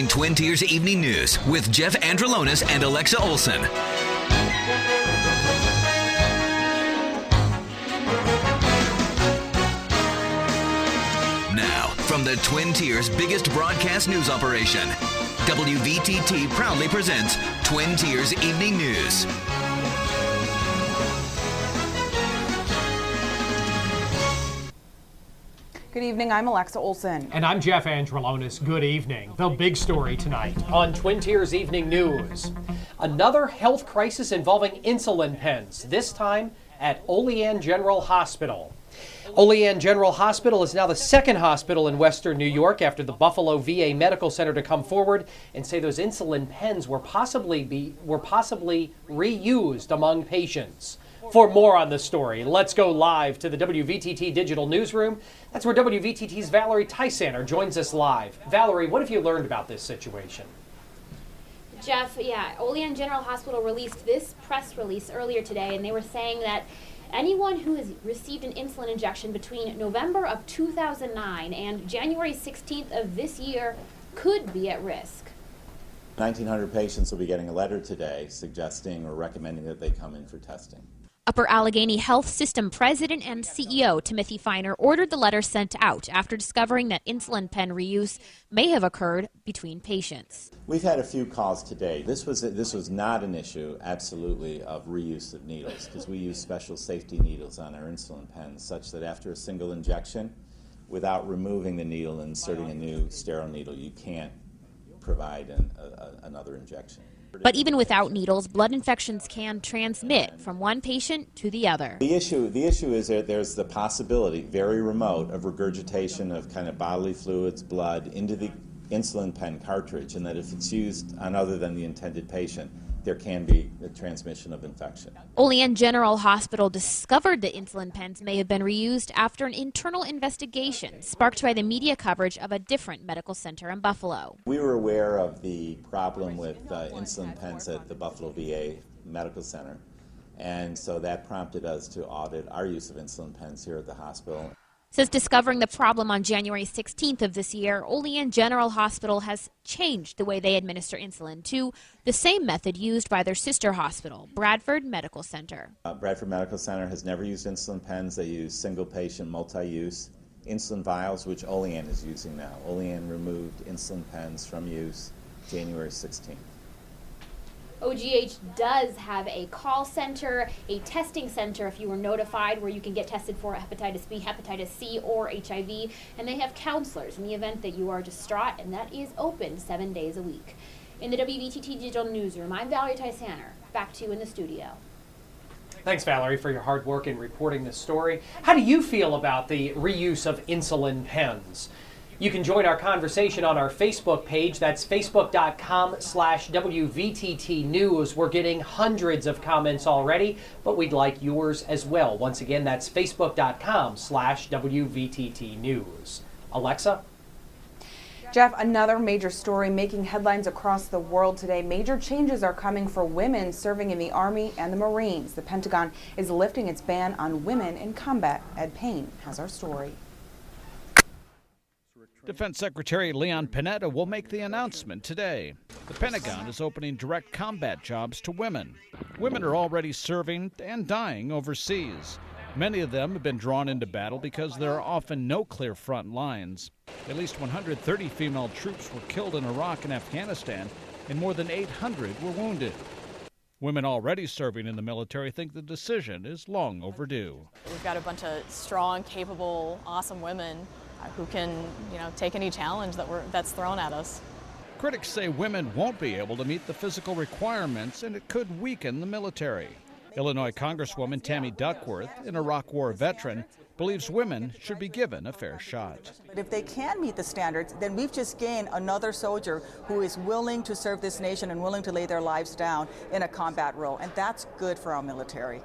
watching Twin Tiers Evening News with Jeff Androlonis and Alexa Olson. Now, from the Twin Tiers' biggest broadcast news operation, WVTT proudly presents Twin Tiers Evening News. Good evening, I'm Alexa Olson. And I'm Jeff Androlonis. Good evening. The big story tonight on Twin Tiers Evening News. Another health crisis involving insulin pens, this time at Olean General Hospital. Olean General Hospital is now the second hospital in Western New York after the Buffalo VA Medical Center to come forward and say those insulin pens were possibly reused among patients. For more on the story, let's go live to the WVTT Digital Newsroom. That's where WVTT's Valerie Tysaner joins us live. Valerie, what have you learned about this situation? Jeff, Olean General Hospital released this press release earlier today, and they were saying that anyone who has received an insulin injection between November of 2009 and January 16th of this year could be at risk. 1,900 patients will be getting a letter today suggesting or recommending that they come in for testing. Upper Allegheny Health System President and CEO Timothy Feiner ordered the letter sent out after discovering that insulin pen reuse may have occurred between patients. We've had a few calls today. This was not an issue, absolutely, of reuse of needles, because we use special safety needles on our insulin pens such that after a single injection, without removing the needle and inserting a new sterile needle, you can't provide another injection. But even without needles, blood infections can transmit from one patient to the other. The issue is that there's the possibility, very remote, of regurgitation of kind of bodily fluids, blood, into the insulin pen cartridge, and that if it's used on other than the intended patient, there can be a transmission of infection. Olean General Hospital discovered the insulin pens may have been reused after an internal investigation sparked by the media coverage of a different medical center in Buffalo. We were aware of the problem with insulin pens at the Buffalo VA Medical Center, and so that prompted us to audit our use of insulin pens here at the hospital. Since discovering the problem on January 16th of this year, Olean General Hospital has changed the way they administer insulin to the same method used by their sister hospital, Bradford Medical Center. Bradford Medical Center has never used insulin pens. They use single-patient, multi-use insulin vials, which Olean is using now. Olean removed insulin pens from use January 16th. OGH does have a call center, a testing center if you were notified, where you can get tested for hepatitis B, hepatitis C, or HIV. And they have counselors in the event that you are distraught, and that is open 7 days a week. In the WVTT Digital Newsroom, I'm Valerie Tysaner. Back to you in the studio. Thanks, Valerie, for your hard work in reporting this story. How do you feel about the reuse of insulin pens? You can join our conversation on our Facebook page. That's facebook.com/WVTT News. We're getting hundreds of comments already, but we'd like yours as well. Once again, that's facebook.com/WVTT News. Alexa? Jeff, another major story making headlines across the world today. Major changes are coming for women serving in the Army and the Marines. The Pentagon is lifting its ban on women in combat. Ed Payne has our story. Defense Secretary Leon Panetta will make the announcement today. The Pentagon is opening direct combat jobs to women. Women are already serving and dying overseas. Many of them have been drawn into battle because there are often no clear front lines. At least 130 female troops were killed in Iraq and Afghanistan, and more than 800 were wounded. Women already serving in the military think the decision is long overdue. We've got a bunch of strong, capable, awesome women who can, take any challenge that's thrown at us. Critics say women won't be able to meet the physical requirements, and it could weaken the military. Illinois Congresswoman Tammy Duckworth, an Iraq War veteran, believes women should be given a fair shot. But if they can meet the standards, then we've just gained another soldier who is willing to serve this nation and willing to lay their lives down in a combat role, and that's good for our military.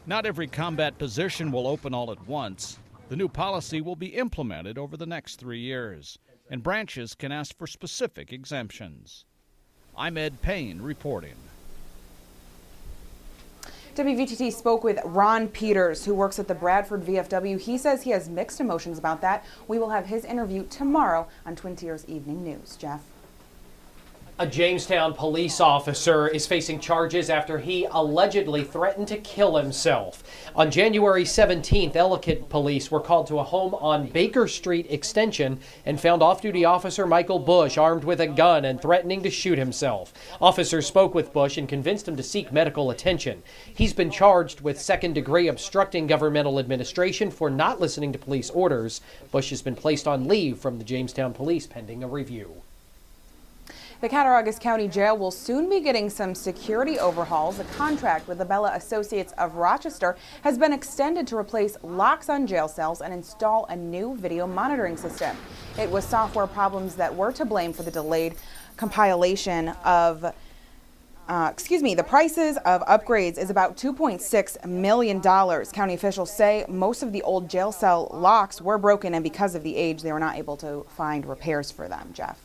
Not every combat position will open all at once. The new policy will be implemented over the next 3 years, and branches can ask for specific exemptions. I'm Ed Payne reporting. WVTT spoke with Ron Peters, who works at the Bradford VFW. He says he has mixed emotions about that. We will have his interview tomorrow on Twin Tiers Evening News. Jeff? A Jamestown police officer is facing charges after he allegedly threatened to kill himself. On January 17th, Ellicott police were called to a home on Baker Street Extension and found off-duty officer Michael Bush armed with a gun and threatening to shoot himself. Officers spoke with Bush and convinced him to seek medical attention. He's been charged with second-degree obstructing governmental administration for not listening to police orders. Bush has been placed on leave from the Jamestown police pending a review. The Cattaraugus County Jail will soon be getting some security overhauls. A contract with the Bella Associates of Rochester has been extended to replace locks on jail cells and install a new video monitoring system. It was software problems that were to blame for the delayed compilation of the prices of upgrades is about $2.6 million. County officials say most of the old jail cell locks were broken, and because of the age, they were not able to find repairs for them. Jeff.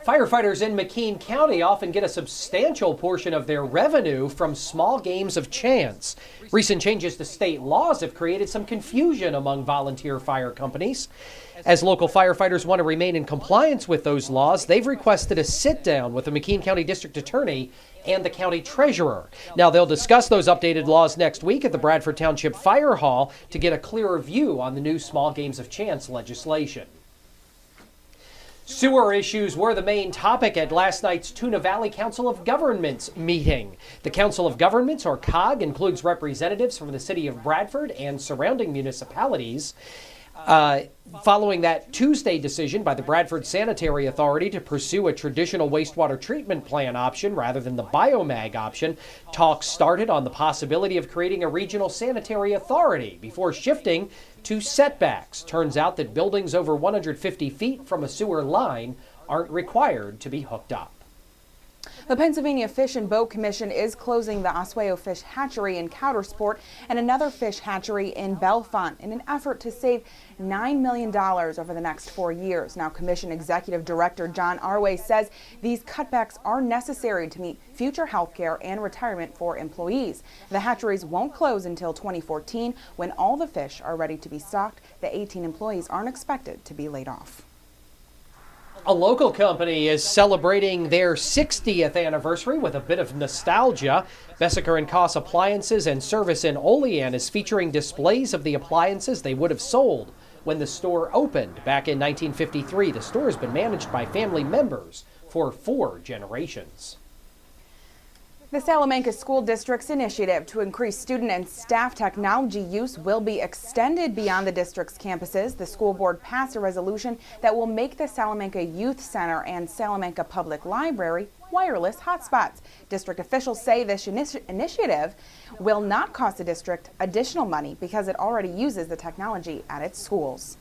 Firefighters in McKean County often get a substantial portion of their revenue from small games of chance. Recent changes to state laws have created some confusion among volunteer fire companies. As local firefighters want to remain in compliance with those laws, they've requested a sit-down with the McKean County District Attorney and the county treasurer. Now, they'll discuss those updated laws next week at the Bradford Township Fire Hall to get a clearer view on the new small games of chance legislation. Sewer issues were the main topic at last night's Tuna Valley Council of Governments meeting. The Council of Governments, or COG, includes representatives from the city of Bradford and surrounding municipalities. Following that Tuesday decision by the Bradford Sanitary Authority to pursue a traditional wastewater treatment plant option rather than the biomag option, talks started on the possibility of creating a regional sanitary authority before shifting to setbacks. Turns out that buildings over 150 feet from a sewer line aren't required to be hooked up. The Pennsylvania Fish and Boat Commission is closing the Oswego Fish Hatchery in Coudersport and another fish hatchery in Bellefonte in an effort to save $9 million over the next 4 years. Now, Commission Executive Director John Arway says these cutbacks are necessary to meet future health care and retirement for employees. The hatcheries won't close until 2014 when all the fish are ready to be stocked. The 18 employees aren't expected to be laid off. A local company is celebrating their 60th anniversary with a bit of nostalgia. Besseker & Koss Appliances and Service in Olean is featuring displays of the appliances they would have sold when the store opened back in 1953. The store has been managed by family members for 4 generations. The Salamanca School District's initiative to increase student and staff technology use will be extended beyond the district's campuses. The school board passed a resolution that will make the Salamanca Youth Center and Salamanca Public Library wireless hotspots. District officials say this initiative will not cost the district additional money because it already uses the technology at its schools.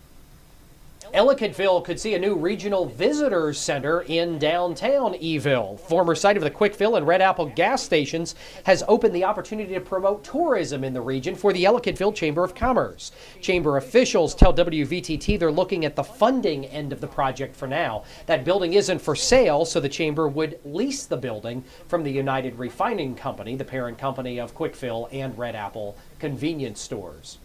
Ellicottville could see a new regional visitors center in downtown Eville. Former site of the Quickfill and Red Apple gas stations has opened the opportunity to promote tourism in the region for the Ellicottville Chamber of Commerce. Chamber officials tell WVTT they're looking at the funding end of the project for now. That building isn't for sale, so the chamber would lease the building from the United Refining Company, the parent company of Quickfill and Red Apple convenience stores.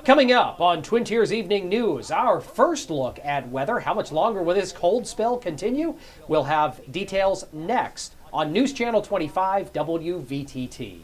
Coming up on Twin Tiers Evening News, our first look at weather. How much longer will this cold spell continue? We'll have details next on News Channel 25 WVTT.